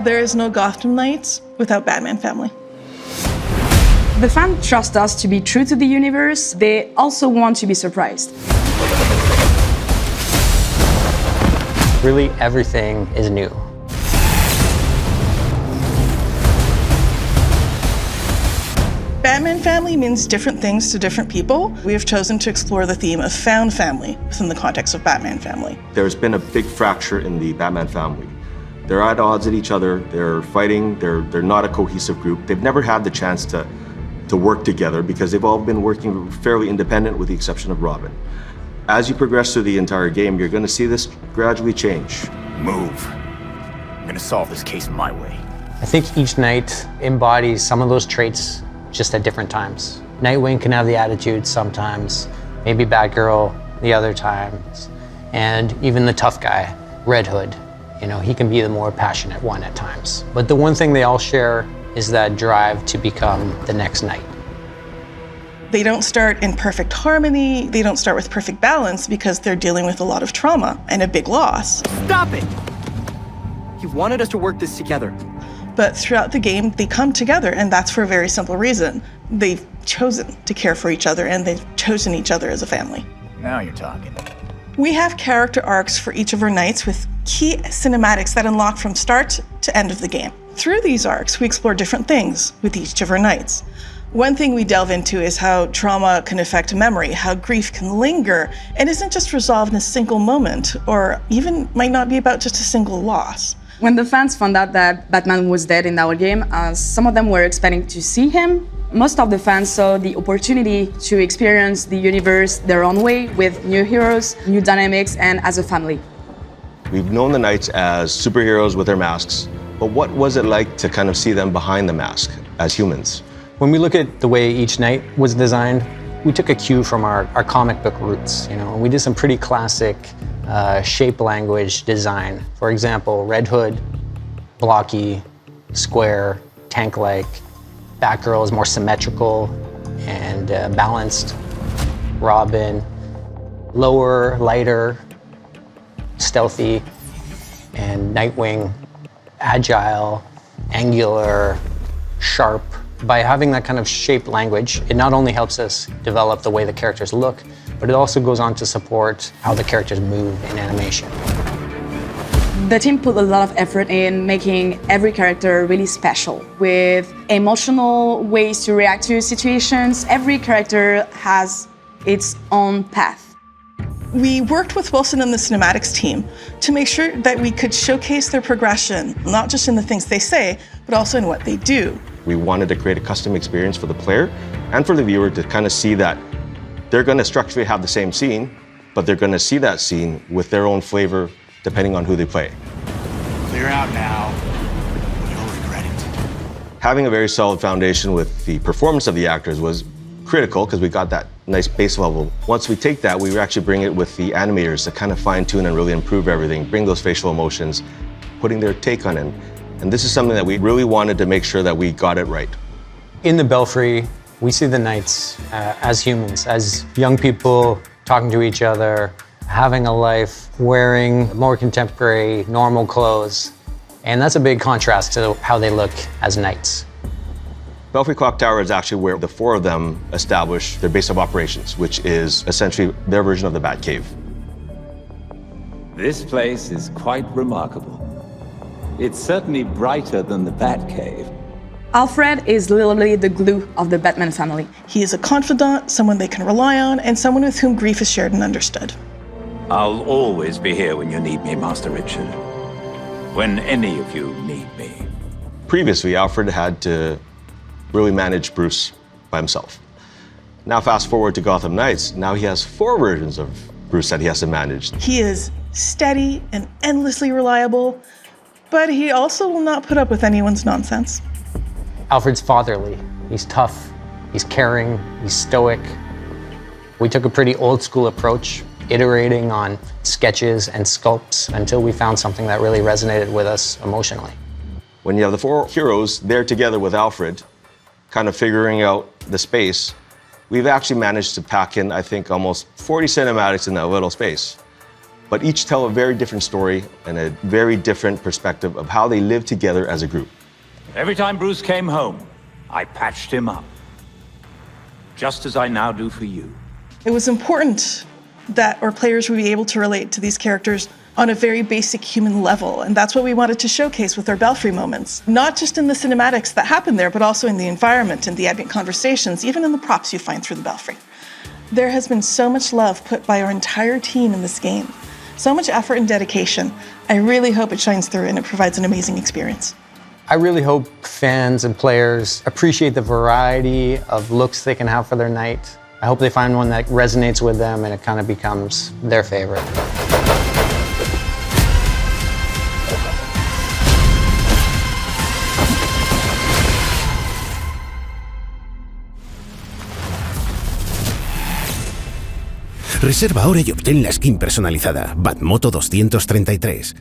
There is no Gotham Knights without Bat-Family. The fans trust us to be true to the universe. They also want to be surprised. Really, everything is new. Bat-Family means different things to different people. We have chosen to explore the theme of found family within the context of Bat-Family. There's been a big fracture in the Batman family. They're at odds at each other, they're fighting, they're not a cohesive group. They've never had the chance to work together because they've all been working fairly independent with the exception of Robin. As you progress through the entire game, you're going to see this gradually change. Move. I'm going to solve this case my way. I think each knight embodies some of those traits just at different times. Nightwing can have the attitude sometimes, maybe Batgirl the other times, and even the tough guy, Red Hood. You know, he can be the more passionate one at times. But the one thing they all share is that drive to become the next knight. They don't start in perfect harmony, they don't start with perfect balance because they're dealing with a lot of trauma and a big loss. Stop it! You wanted us to work this together. But throughout the game, they come together, and that's for a very simple reason. They've chosen to care for each other, and they've chosen each other as a family. Now you're talking. We have character arcs for each of our knights with key cinematics that unlock from start to end of the game. Through these arcs, we explore different things with each of our knights. One thing we delve into is how trauma can affect memory, how grief can linger, and isn't just resolved in a single moment, or even might not be about just a single loss. When the fans found out that Batman was dead in our game, some of them were expecting to see him. Most of the fans saw the opportunity to experience the universe their own way with new heroes, new dynamics, and as a family. We've known the Knights as superheroes with their masks, but what was it like to kind of see them behind the mask as humans? When we look at the way each knight was designed, we took a cue from our comic book roots. You know, we did some pretty classic shape language design. For example, Red Hood, blocky, square, tank-like. Batgirl is more symmetrical and balanced. Robin, lower, lighter, stealthy. And Nightwing, agile, angular, sharp. By having that kind of shape language, it not only helps us develop the way the characters look, but it also goes on to support how the characters move in animation. The team put a lot of effort in making every character really special, with emotional ways to react to situations. Every character has its own path. We worked with Wilson and the cinematics team to make sure that we could showcase their progression, not just in the things they say, but also in what they do. We wanted to create a custom experience for the player and for the viewer to kind of see that they're going to structurally have the same scene, but they're going to see that scene with their own flavor depending on who they play. Clear out now. You'll regret it. Having a very solid foundation with the performance of the actors was critical because we got that nice base level. Once we take that, we actually bring it with the animators to kind of fine-tune and really improve everything, bring those facial emotions, putting their take on it. And this is something that we really wanted to make sure that we got it right. In the Belfry, we see the knights as humans, as young people talking to each other, having a life, wearing more contemporary, normal clothes. And that's a big contrast to how they look as knights. Belfry Clock Tower is actually where the four of them establish their base of operations, which is essentially their version of the Batcave. This place is quite remarkable. It's certainly brighter than the Batcave. Alfred is literally the glue of the Batman family. He is a confidant, someone they can rely on, and someone with whom grief is shared and understood. I'll always be here when you need me, Master Richard. When any of you need me. Previously, Alfred had to really manage Bruce by himself. Now fast forward to Gotham Knights, now he has 4 versions of Bruce that he has to manage. He is steady and endlessly reliable, but he also will not put up with anyone's nonsense. Alfred's fatherly. He's tough, he's caring, he's stoic. We took a pretty old school approach, iterating on sketches and sculpts until we found something that really resonated with us emotionally. When you have the 4 heroes there together with Alfred, kind of figuring out the space, we've actually managed to pack in, I think, almost 40 cinematics in that little space. but each tell a very different story and a very different perspective of how they live together as a group. Every time Bruce came home, I patched him up. Just as I now do for you. It was important that our players would be able to relate to these characters on a very basic human level, and that's what we wanted to showcase with our Belfry moments. Not just in the cinematics that happen there, but also in the environment, in the ambient conversations, even in the props you find through the Belfry. There has been so much love put by our entire team in this game, so much effort and dedication. I really hope it shines through and it provides an amazing experience. I really hope fans and players appreciate the variety of looks they can have for their night. I hope they find one that resonates with them and it kind of becomes their favorite. Reserva ahora y obtén la skin personalizada Batmoto 233.